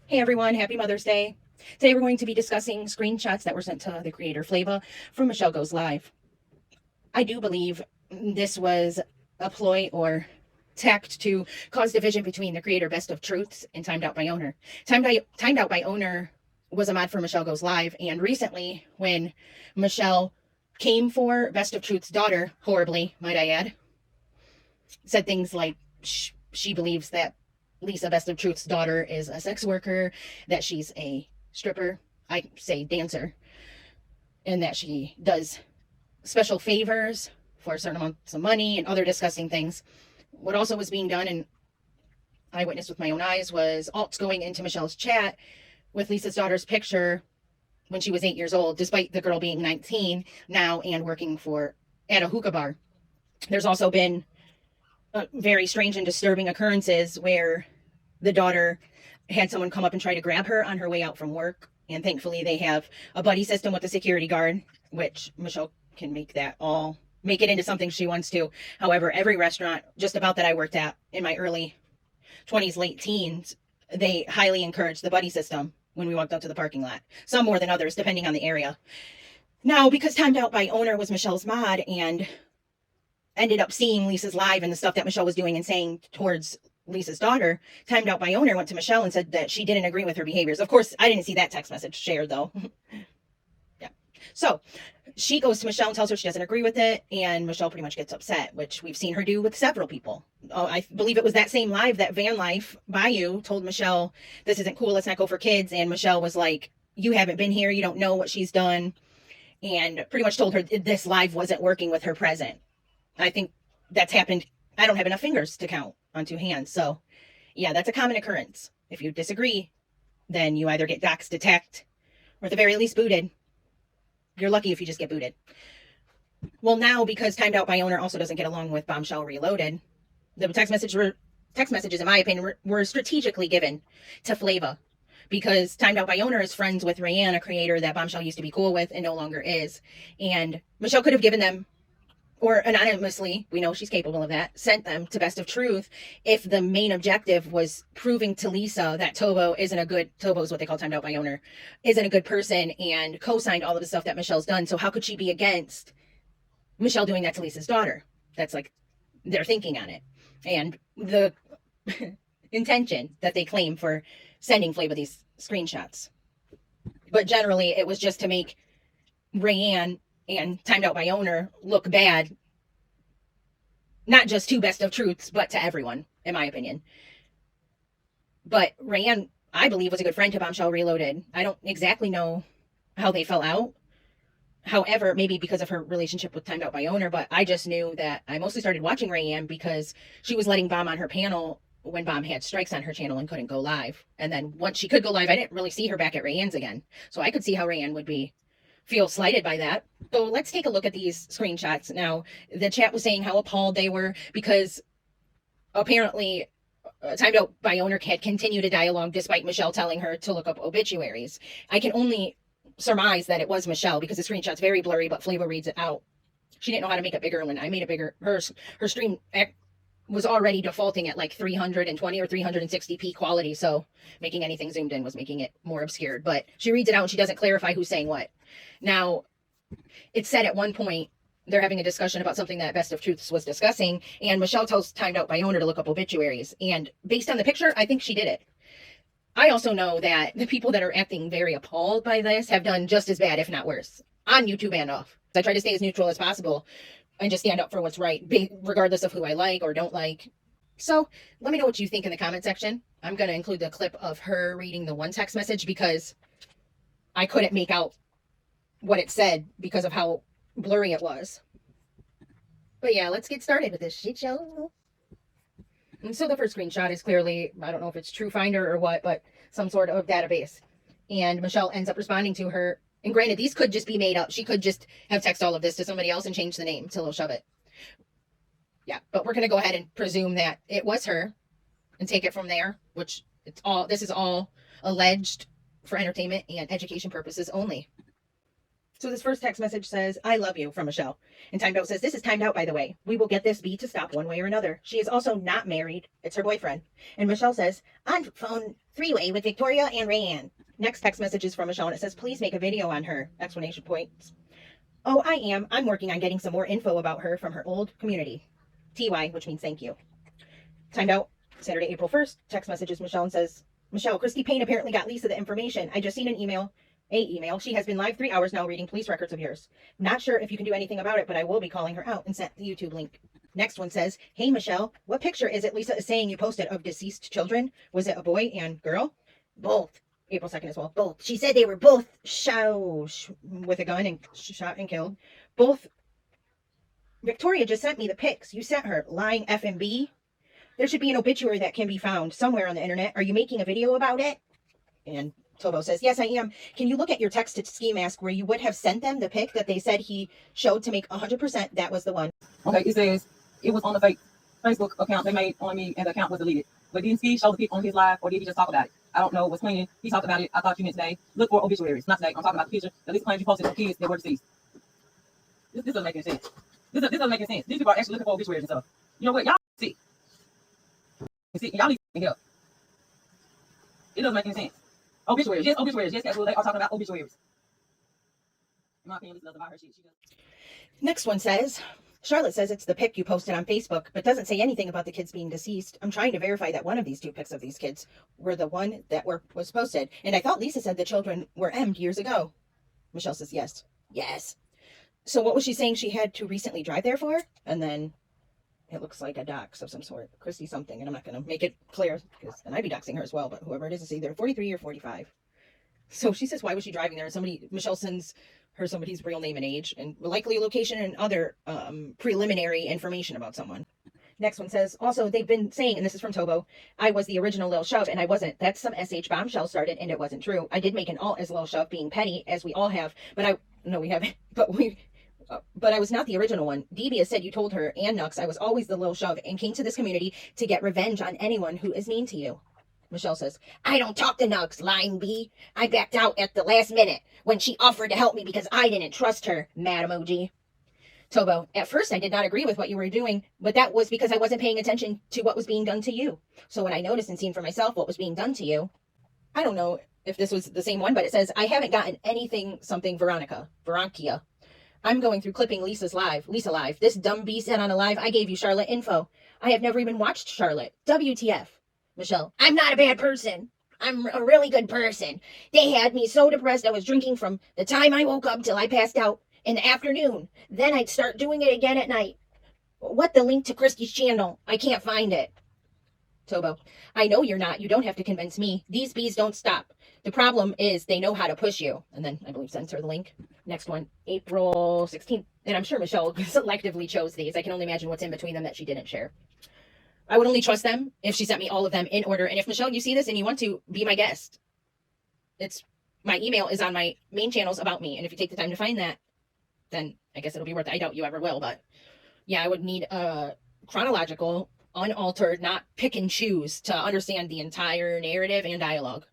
Hey everyone, happy Mother's Day. Today we're going to be discussing screenshots that were sent to the creator Flava from Michelle Goes Live. I do believe this was a ploy or tact to cause division between the creator Best of Truths and Timed Out by Owner. Timed Out by Owner was a mod for Michelle Goes Live, and recently when Michelle came for Best of Truth's daughter, horribly, might I add, said things like she believes that Lisa, Best of Truth's daughter, is a sex worker, that she's a stripper, I say dancer, and that she does special favors for certain amounts of money and other disgusting things. What also was being done, and I witnessed with my own eyes, was alts going into Michelle's chat with Lisa's daughter's picture when she was 8 years old, despite the girl being 19 now and working at a hookah bar. There's also been very strange and disturbing occurrences where the daughter had someone come up and try to grab her on her way out from work. And thankfully they have a buddy system with a security guard, which Michelle can make it into something she wants to. However, every restaurant just about that I worked at in my early 20s, late teens, they highly encouraged the buddy system when we walked out to the parking lot. Some more than others, depending on the area. Now, because Timed Out by Owner was Michelle's mod and ended up seeing Lisa's live and the stuff that Michelle was doing and saying towards Lisa's daughter, Timed Out by Owner went to Michelle and said that she didn't agree with her behaviors. Of course, I didn't see that text message shared though. Yeah. So she goes to Michelle and tells her she doesn't agree with it. And Michelle pretty much gets upset, which we've seen her do with several people. Oh, I believe it was that same live that Van Life Bayou told Michelle, this isn't cool. Let's not go for kids. And Michelle was like, you haven't been here. You don't know what she's done. And pretty much told her this live wasn't working with her present. I think that's happened. I don't have enough fingers to count on two hands. So yeah, that's a common occurrence. If you disagree, then you either get doxed, detect, or at the very least booted. You're lucky if you just get booted. Well, now because Timed Out by Owner also doesn't get along with Bombshell Reloaded, the text messages, in my opinion, were strategically given to Flava because Timed Out by Owner is friends with Rayanne, a creator that Bombshell used to be cool with and no longer is. And Michelle could have given them, or anonymously, we know she's capable of that, sent them to Best of Truth if the main objective was proving to Lisa that TOBO is what they call Timed Out by Owner, isn't a good person and co-signed all of the stuff that Michelle's done. So how could she be against Michelle doing that to Lisa's daughter? That's like their thinking on it. And the intention that they claim for sending Flava these screenshots. But generally, it was just to make Rayanne and Timed Out by Owner look bad, not just to Best of Truths, but to everyone, in my opinion. But Rayanne, I believe, was a good friend to Bombshell Reloaded. I don't exactly know how they fell out. However, maybe because of her relationship with Timed Out by Owner, but I just knew that I mostly started watching Rayanne because she was letting Bomb on her panel when Bomb had strikes on her channel and couldn't go live. And then once she could go live, I didn't really see her back at Rayanne's again. So I could see how Rayanne would feel slighted by that. So let's take a look at these screenshots. Now, the chat was saying how appalled they were because apparently Timed Out by Owner had continued a dialogue despite Michelle telling her to look up obituaries. I can only surmise that it was Michelle because the screenshot's very blurry, but Flava reads it out. She didn't know how to make it bigger when I made it bigger. Her stream was already defaulting at like 320 or 360p quality, so making anything zoomed in was making it more obscured. But she reads it out and she doesn't clarify who's saying what. Now, it said at one point they're having a discussion about something that Best of Truths was discussing, and Michelle tells Timed Out by Owner to look up obituaries. And based on the picture, I think she did it. I also know that the people that are acting very appalled by this have done just as bad, if not worse, on YouTube and off. I try to stay as neutral as possible and just stand up for what's right, regardless of who I like or don't like. So let me know what you think in the comment section. I'm going to include the clip of her reading the one text message because I couldn't make out what it said because of how blurry it was. But yeah, let's get started with this shit show. And so the first screenshot is clearly, I don't know if it's True Finder or what, but some sort of database. And Michelle ends up responding to her. And granted, these could just be made up. She could just have texted all of this to somebody else and change the name to LilShoveIt. Yeah, but we're going to go ahead and presume that it was her and take it from there, which this is all alleged for entertainment and education purposes only. So this first text message says, I love you, from Michelle. And timed out says, this is timed out, by the way. We will get this bee to stop one way or another. She is also not married. It's her boyfriend. And Michelle says, on phone three-way with Victoria and Rayanne. Next text message is from Michelle, and it says, please make a video on her, exclamation points. Oh, I am. I'm working on getting some more info about her from her old community. TY, which means thank you. Timed out, Saturday, April 1st. Text messages Michelle and says, Michelle, Christy Payne apparently got Lisa the information. I just seen an email. She has been live 3 hours now reading police records of yours. Not sure if you can do anything about it, but I will be calling her out, and sent the YouTube link. Next one says, hey, Michelle, what picture is it Lisa is saying you posted of deceased children? Was it a boy and girl? Both. April 2nd as well. Both. She said they were both shot with a gun and shot and killed. Both. Victoria just sent me the pics. You sent her. Lying FMB. There should be an obituary that can be found somewhere on the internet. Are you making a video about it? And TOBO says, yes, I am. Can you look at your text to Ski Mask where you would have sent them the pic that they said he showed to make 100% that was the one? Okay, it says it was on the fake Facebook account they made on me, and the account was deleted. But didn't Ski show the pic on his live, or did he just talk about it? I don't know what's cleaning. He talked about it. I thought you meant today. Look for obituaries. Not today. I'm talking about the picture that Lisa claims you posted of kids that were deceased. This doesn't make any sense. This doesn't make any sense. These people are actually looking for obituaries and stuff. You know what? Y'all see. Y'all need to help. It doesn't make any sense. Obituaries. Yes, obituaries. Yes, that's what they are talking about. Obituaries. In my opinion, Lisa does about her shit. She does. Next one says, Charlotte says it's the pic you posted on Facebook, but doesn't say anything about the kids being deceased. I'm trying to verify that one of these 2 pics of these kids were the one that was posted. And I thought Lisa said the children were M'd years ago. Michelle says, yes. Yes. So what was she saying she had to recently drive there for? And then it looks like a dox of some sort. Christy something. And I'm not going to make it clear, because then I'd be doxing her as well. But whoever it is either 43 or 45. So she says, why was she driving there? And Michelle sends her somebody's real name and age, and likely location, and other preliminary information about someone. Next one says, also, they've been saying, and this is from TOBO, I was the original Lil Shove, and I wasn't. That's some SH bombshell started, and it wasn't true. I did make an alt as Lil Shove, being petty, as we all have, no, we haven't, but I was not the original one. Devia said you told her and Nux I was always the Lil Shove and came to this community to get revenge on anyone who is mean to you. Michelle says, I don't talk to Nux, lying bee. I backed out at the last minute when she offered to help me because I didn't trust her. Mad emoji. TOBO, at first I did not agree with what you were doing, but that was because I wasn't paying attention to what was being done to you. So when I noticed and seen for myself what was being done to you, I don't know if this was the same one, but it says, I haven't gotten anything something Veronica. I'm going through clipping Lisa live. This dumb bee said on a live, I gave you Charlotte info. I have never even watched Charlotte. WTF. Michelle, I'm not a bad person. I'm a really good person. They had me so depressed I was drinking from the time I woke up till I passed out in the afternoon. Then I'd start doing it again at night. What the link to Christy's channel? I can't find it. TOBO, I know you're not. You don't have to convince me. These bees don't stop. The problem is they know how to push you. And then I believe sends her the link. Next one, April 16th. And I'm sure Michelle selectively chose these. I can only imagine what's in between them that she didn't share. I would only trust them if she sent me all of them in order. And if, Michelle, you see this and you want to be my guest, my email is on my main channels about me. And if you take the time to find that, then I guess it'll be worth it. I doubt you ever will, but yeah, I would need a chronological, unaltered, not pick and choose to understand the entire narrative and dialogue.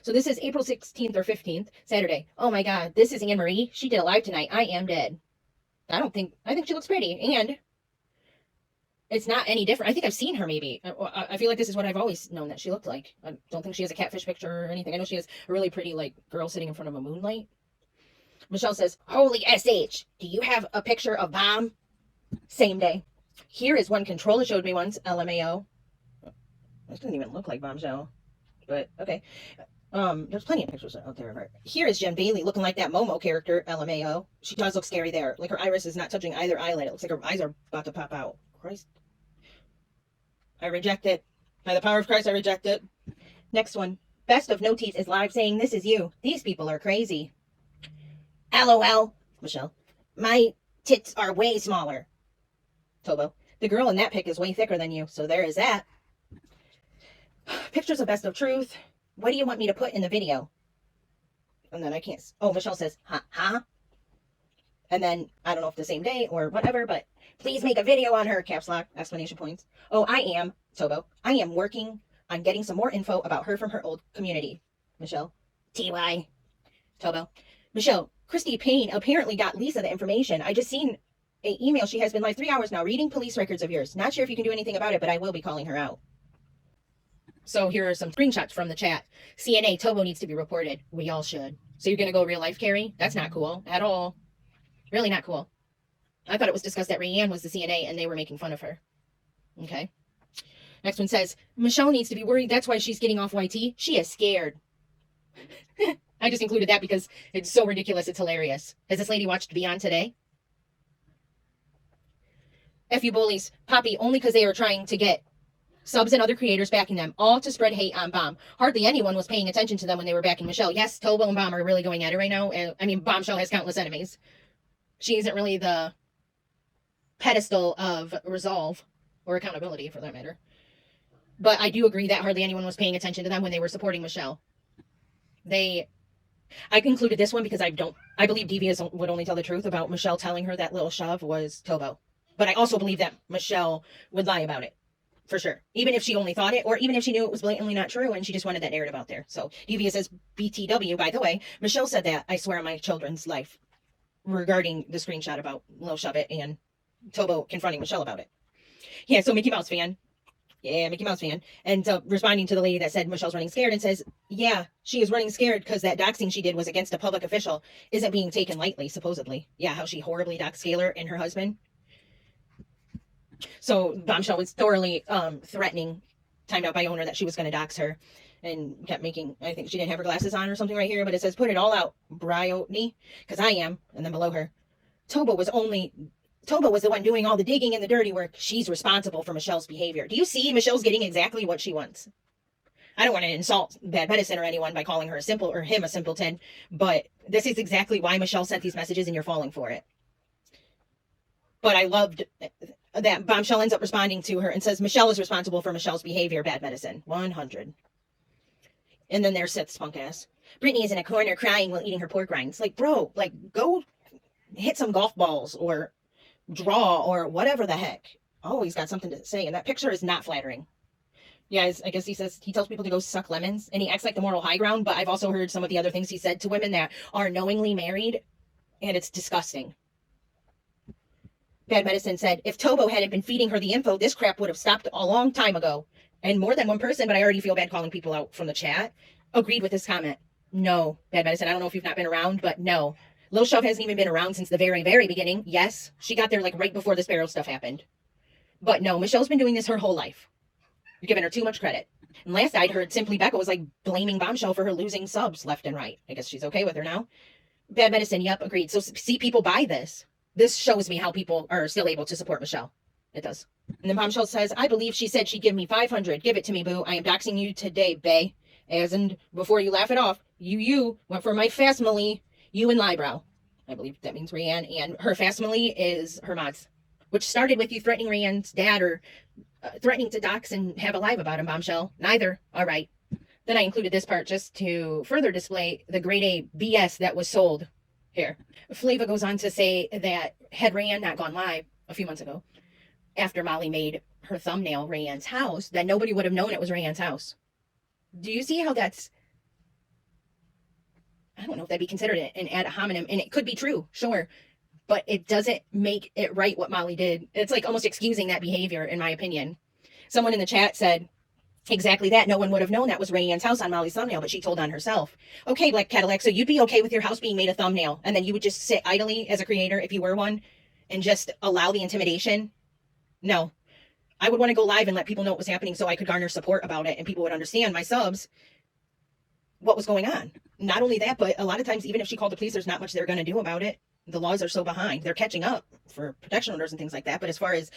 So this is April 16th or 15th, Saturday. Oh my God, this is Anne Marie. She did a live tonight. I am dead. I think she looks pretty, and it's not any different. I think I've seen her maybe. I feel like this is what I've always known that she looked like. I don't think she has a catfish picture or anything. I know she has a really pretty girl sitting in front of a moonlight. Michelle says, holy SH, do you have a picture of Bomb? Same day. Here is one Controller showed me once, LMAO. This doesn't even look like Bombshell, but okay. There's plenty of pictures out there of her. Here is Jen Bailey looking like that Momo character, LMAO. She does look scary there. Like her iris is not touching either eyelid. It looks like her eyes are about to pop out. Christ. I reject it. By the power of Christ, I reject it. Next one. Best of No Teeth is live saying, this is you. These people are crazy. LOL. Michelle. My tits are way smaller. TOBO. The girl in that pic is way thicker than you, so there is that. Pictures of Best of Truth. What do you want me to put in the video? And then I can't. Oh, Michelle says, huh? And then, I don't know if the same day or whatever, but please make a video on her, caps lock, exclamation points. Oh, I am, TOBO. I am working on getting some more info about her from her old community. Michelle. TY. TOBO. Michelle, Christy Payne apparently got Lisa the information. I just seen an email. She has been live 3 hours now reading police records of yours. Not sure if you can do anything about it, but I will be calling her out. So here are some screenshots from the chat. CNA, TOBO needs to be reported. We all should. So you're going to go real life, Carrie? That's not cool at all. Really not cool. I thought it was discussed that Rayanne was the CNA and they were making fun of her. Okay. Next one says, Michelle needs to be worried. That's why she's getting off YT. She is scared. I just included that because it's so ridiculous. It's hilarious. Has this lady watched Beyond today? F you bullies. Poppy, only because they are trying to get subs and other creators backing them, all to spread hate on Bomb. Hardly anyone was paying attention to them when they were backing Michelle. Yes, TOBO and Bomb are really going at it right now. And I mean, Bombshell has countless enemies. She isn't really the pedestal of resolve or accountability, for that matter. But I do agree that hardly anyone was paying attention to them when they were supporting Michelle. I concluded this one because I believe Devious would only tell the truth about Michelle telling her that LilShove was TOBO. But I also believe that Michelle would lie about it. For sure. Even if she only thought it, or even if she knew it was blatantly not true and she just wanted that narrative out there. So Devious says, BTW, by the way, Michelle said that, I swear on my children's life, regarding the screenshot about LilShoveIt and TOBO confronting Michelle about it. Yeah, so Mickey Mouse fan. Yeah, Mickey Mouse fan. And responding to the lady that said Michelle's running scared and says, yeah, she is running scared because that doxing she did was against a public official isn't being taken lightly, supposedly. Yeah, how she horribly doxed Scalar and her husband. So Bombshell was thoroughly threatening, timed out by owner, that she was going to dox her, and kept making, I think she didn't have her glasses on or something right here, but it says, put it all out, Bryony, because I am, and then below her, TOBO was the one doing all the digging and the dirty work. She's responsible for Michelle's behavior. Do you see Michelle's getting exactly what she wants? I don't want to insult Bad Medicine or anyone by calling her him a simpleton, but this is exactly why Michelle sent these messages and you're falling for it. But I loved that Bombshell ends up responding to her and says, Michelle is responsible for Michelle's behavior, Bad Medicine. 100. And then there's Seth's punk ass. Brittany is in a corner crying while eating her pork rinds. Like, bro, like, go hit some golf balls or draw or whatever the heck. Always got something to say. And that picture is not flattering. Yeah, I guess he tells people to go suck lemons and he acts like the moral high ground. But I've also heard some of the other things he said to women that are knowingly married. And it's disgusting. Bad Medicine said, if TOBO hadn't been feeding her the info, this crap would have stopped a long time ago. And more than one person, but I already feel bad calling people out from the chat, agreed with this comment. No, Bad Medicine, I don't know if you've not been around, but no. LilShove hasn't even been around since the very, very beginning. Yes, she got there like right before the Sparrow stuff happened. But no, Michelle's been doing this her whole life. You're giving her too much credit. And last I'd heard, Simply Becca was like blaming Bombshell for her losing subs left and right. I guess she's okay with her now. Bad Medicine, yep, agreed. So see, people buy this. This shows me how people are still able to support Michelle. It does. And then Bombshell says, I believe she said she'd give me 500. Give it to me, boo. I am doxing you today, bae. As in, before you laugh it off, you went for my family, you and Liebrow. I believe that means Rayanne. And her family is her mods, which started with you threatening Rayanne's dad or threatening to dox and have a live about him, Bombshell. Neither. All right. Then I included this part just to further display the grade A BS that was sold here. Flava goes on to say that had Rayanne not gone live a few months ago, after Molly made her thumbnail Rayanne's house, then nobody would have known it was Rayanne's house. Do you see how that's, I don't know if that'd be considered an ad hominem, and it could be true, sure, but it doesn't make it right what Molly did. It's like almost excusing that behavior, in my opinion. Someone in the chat said, exactly that. No one would have known that was Rayanne's house on Molly's thumbnail, but she told on herself. Okay, Black Cadillac, so you'd be okay with your house being made a thumbnail, and then you would just sit idly as a creator, if you were one, and just allow the intimidation? No. I would want to go live and let people know what was happening so I could garner support about it, and people would understand, my subs, what was going on. Not only that, but a lot of times, even if she called the police, there's not much they're going to do about it. The laws are so behind. They're catching up for protection orders and things like that. But as far as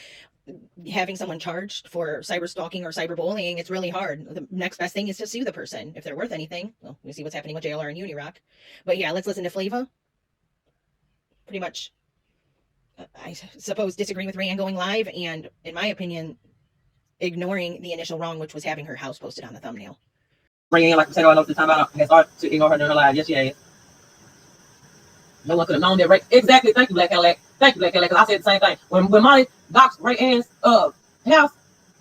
having someone charged for cyber stalking or cyberbullying, it's really hard. The next best thing is to sue the person if they're worth anything. Well, we see what's happening with JLR and Unirock. But yeah, let's listen to Flava. Pretty much, I suppose, disagree with Rayanne going live, and in my opinion, ignoring the initial wrong, which was having her house posted on the thumbnail. Rayanne, like I said, I know the time out has started to ignore her during her live. Yes, she has. No one could have known that, right? Exactly. Thank you, Black Cadillac. Thank you, Black Cadillac, because I said the same thing. When Molly doxed Rayanne's house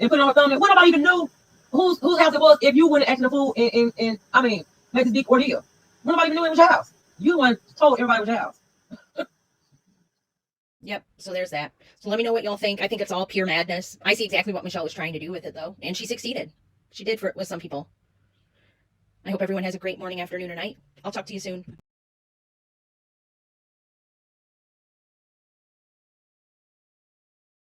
and put it on her thumbnail, what nobody even knew whose house it was if you wouldn't acting a fool and I mean, make this big ordeal. Nobody even knew it was your house. You the one told everybody was your house. Yep. So there's that. So let me know what y'all think. I think it's all pure madness. I see exactly what Michelle was trying to do with it, though, and she succeeded. She did for with some people. I hope everyone has a great morning, afternoon, or night. I'll talk to you soon.